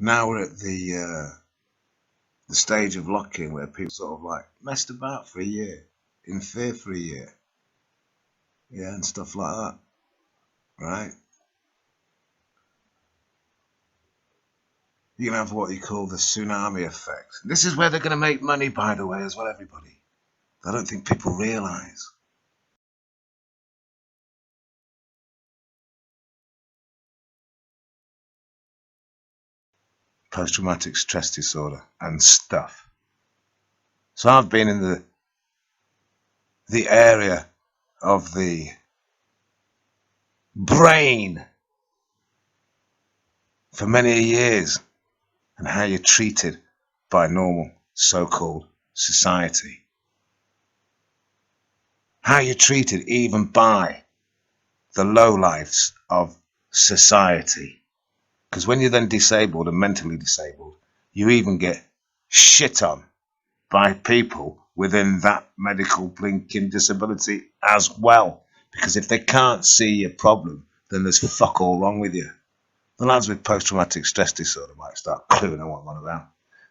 Now we're at the stage of lock-in where people sort of like messed about for a year, in fear for a year, yeah, and stuff like that, right? You can have what you call the tsunami effect. This is where they're going to make money, by the way, as well, everybody. I don't think people realise. Post-traumatic stress disorder and stuff. So I've been in the area of the brain for many years, and how you're treated by normal so-called society. How you're treated even by the lowlifes of society. Because when you're then disabled and mentally disabled, you even get shit on by people within that medical blinking disability as well. Because if they can't see your problem, then there's fuck all wrong with you. The lads with post-traumatic stress disorder might start cluing on what I'm on about.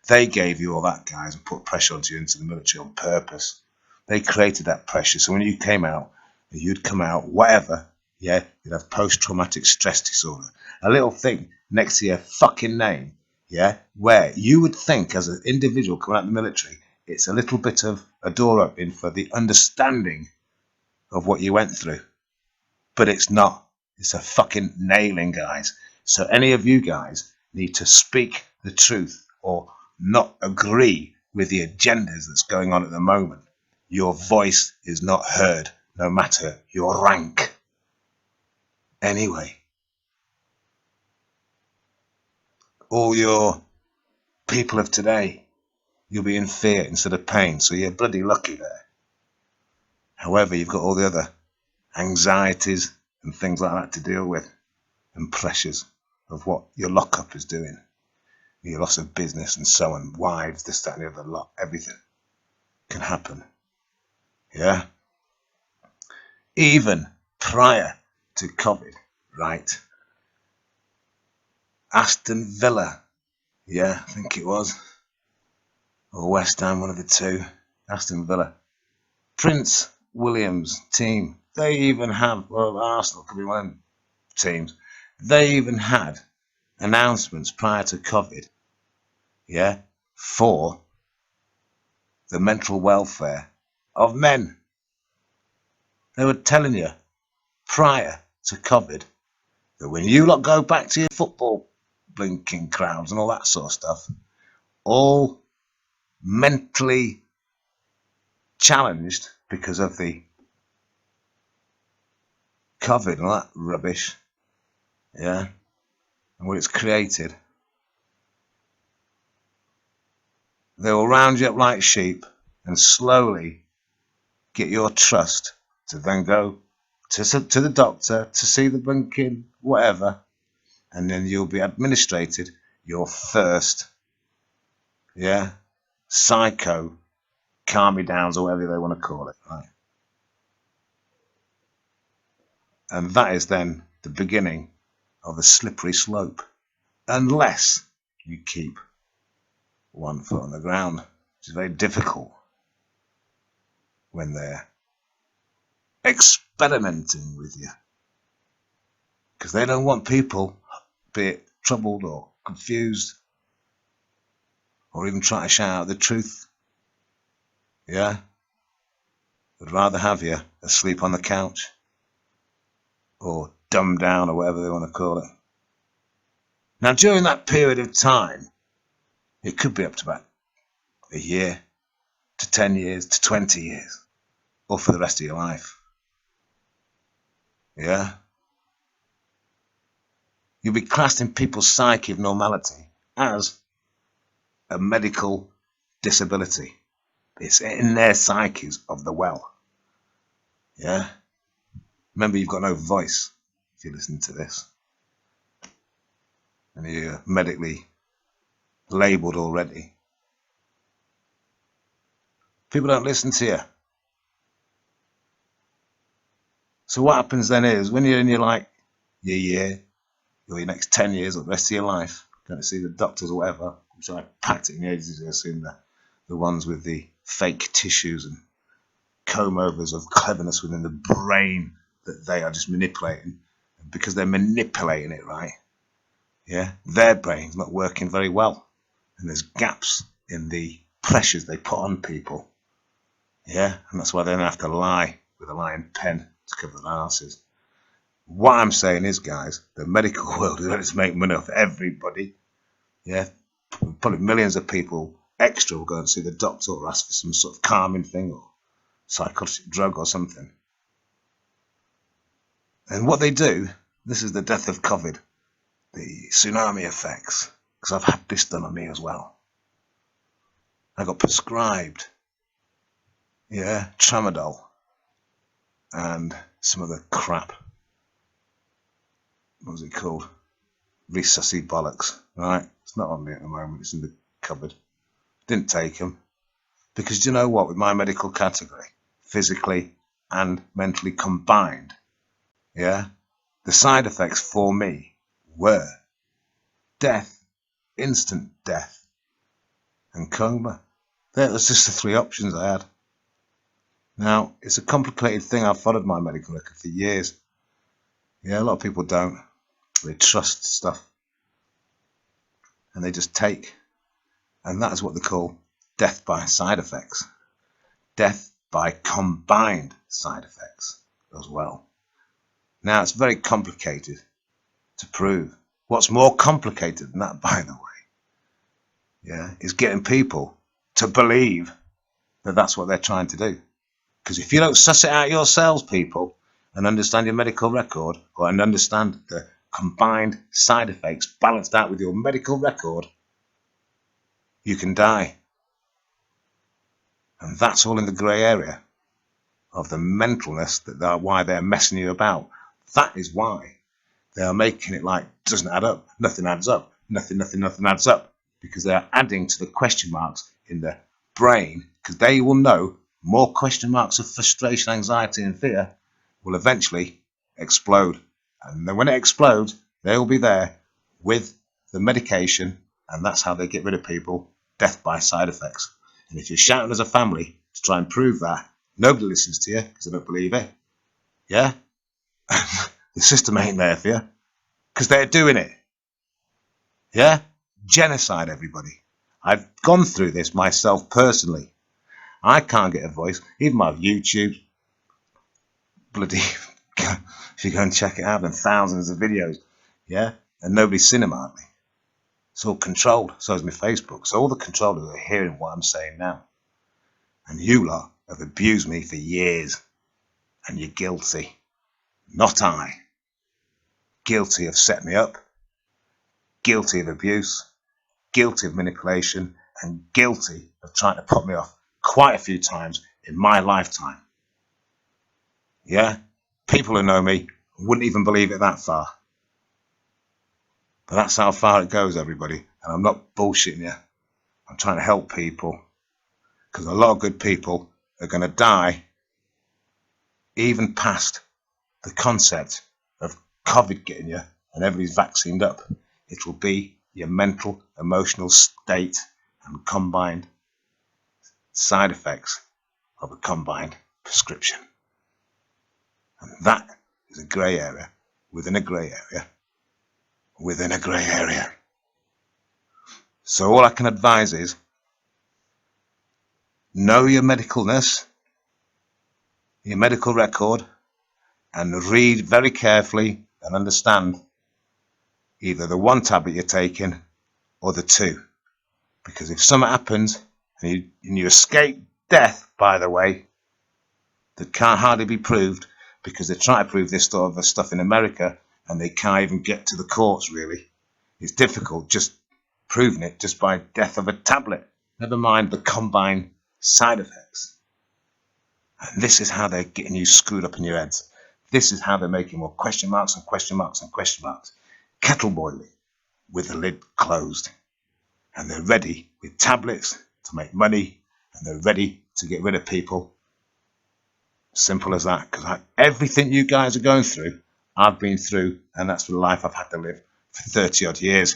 They gave you all that, guys, and put pressure onto you into the military on purpose. They created that pressure. So when you came out, you'd come out, whatever, yeah, you'd have post-traumatic stress disorder. A little thing next to your fucking name, yeah, where you would think as an individual coming out of the military, it's a little bit of a door opening for the understanding of what you went through. But it's not. It's a fucking nailing, guys. So any of you guys need to speak the truth or not agree with the agendas that's going on at the moment. Your voice is not heard, no matter your rank. Anyway, all your people of today, you'll be in fear instead of pain, so you're bloody lucky there. However, you've got all the other anxieties and things like that to deal with, and pressures of what your lockup is doing, your loss of business and so on, wives, this, that and the other lot, everything can happen. Yeah? Even prior to COVID, right? Aston Villa, yeah, I think it was, or West Ham, one of the two. Aston Villa. Prince William's team, they even have, well, Arsenal could be one of them teams, they even had announcements prior to COVID, yeah, for the mental welfare of men. They were telling you prior to COVID that when you lot go back to your football blinking crowds and all that sort of stuff, all mentally challenged because of the COVID and all that rubbish, yeah, and what it's created, they will round you up like sheep and slowly get your trust to then go to the doctor to see the blinking whatever, and then you'll be administrated your first, yeah, psycho calm me downs or whatever they want to call it, right? And that is then the beginning of a slippery slope, unless you keep one foot on the ground, which is very difficult when they're experimenting with you, because they don't want people, be it troubled or confused, or even trying to shout out the truth. Yeah, they'd rather have you asleep on the couch or dumbed down or whatever they want to call it. Now, during that period of time, it could be up to about a year to 10 years to 20 years, or for the rest of your life. Yeah, you'll be classed in people's psyche of normality as a medical disability. It's in their psyches of the well. Yeah, remember, you've got no voice if you listen to this, and you're medically labelled already. People don't listen to you. So what happens then is, when you're in your year, or your next 10 years, or the rest of your life, going to see the doctors or whatever, which I packed it in the ages ago, seeing the ones with the fake tissues and comb-overs of cleverness within the brain that they are just manipulating. And because they're manipulating it, right, yeah, their brain's not working very well. And there's gaps in the pressures they put on people. Yeah, and that's why they don't have to lie with a lying pen to cover their asses. What I'm saying is, guys, the medical world is ready to make money off everybody. Yeah, probably millions of people extra will go and see the doctor or ask for some sort of calming thing or psychotic drug or something. And what they do, this is the death of COVID, the tsunami effects, because I've had this done on me as well. I got prescribed, yeah, tramadol and some other crap. What was it called? Resusci bollocks, right? It's not on me at the moment, it's in the cupboard. Didn't take them. Because do you know what, with my medical category, physically and mentally combined, yeah, the side effects for me were death, instant death, and coma. That was just the three options I had. Now, it's a complicated thing. I've followed my medical record for years. Yeah, a lot of people don't. They trust stuff. And they just take. And that is what they call death by side effects. Death by combined side effects as well. Now, it's very complicated to prove. What's more complicated than that, by the way, yeah, is getting people to believe that that's what they're trying to do. Because if you don't suss it out yourselves, people, and understand your medical record, and understand the combined side effects balanced out with your medical record, you can die. And that's all in the grey area of the mentalness that why they're messing you about. That is why they are making it like doesn't add up, nothing adds up, nothing adds up, because they are adding to the question marks in the brain, because they will know more question marks of frustration, anxiety and fear will eventually explode. And then when it explodes, they will be there with the medication, and that's how they get rid of people, death by side effects. And if you're shouting as a family to try and prove that, nobody listens to you because they don't believe it. Yeah? The system ain't there for you because they're doing it. Yeah? Genocide, everybody. I've gone through this myself personally. I can't get a voice. Even my YouTube, bloody, if you go and check it out, and thousands of videos, yeah? And nobody's seen them hardly. It's all controlled. So is my Facebook. So all the controllers are hearing what I'm saying now. And you lot have abused me for years. And you're guilty. Not I. Guilty of setting me up. Guilty of abuse. Guilty of manipulation. And guilty of trying to put me off quite a few times in my lifetime. Yeah? People who know me wouldn't even believe it that far. But that's how far it goes, everybody. And I'm not bullshitting you. I'm trying to help people. Because a lot of good people are going to die even past the concept of COVID getting you and everybody's vaccinated up. It will be your mental, emotional state and combined side effects of a combined prescription. And that is a grey area within a grey area within a grey area. So all I can advise is know your medicalness, your medical record, and read very carefully and understand either the one tablet you're taking or the two. Because if something happens and you escape death, by the way, that can't hardly be proved, because they're trying to prove this sort of stuff in America and they can't even get to the courts, really. It's difficult just proving it just by death of a tablet. Never mind the combined side effects. And this is how they're getting you screwed up in your heads. This is how they're making more question marks and question marks and question marks. Kettle boiling with the lid closed. And they're ready with tablets to make money, and they're ready to get rid of people. Simple as that. Because everything you guys are going through, I've been through, and that's the life I've had to live for 30 odd years.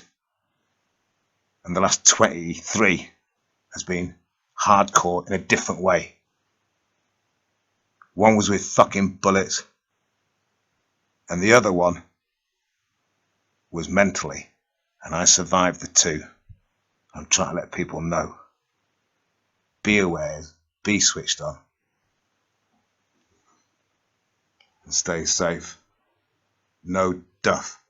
And the last 23 has been hardcore in a different way. One was with fucking bullets, and the other one was mentally. And I survived the two. I'm trying to let people know. Be aware, be switched on, and stay safe. No duff.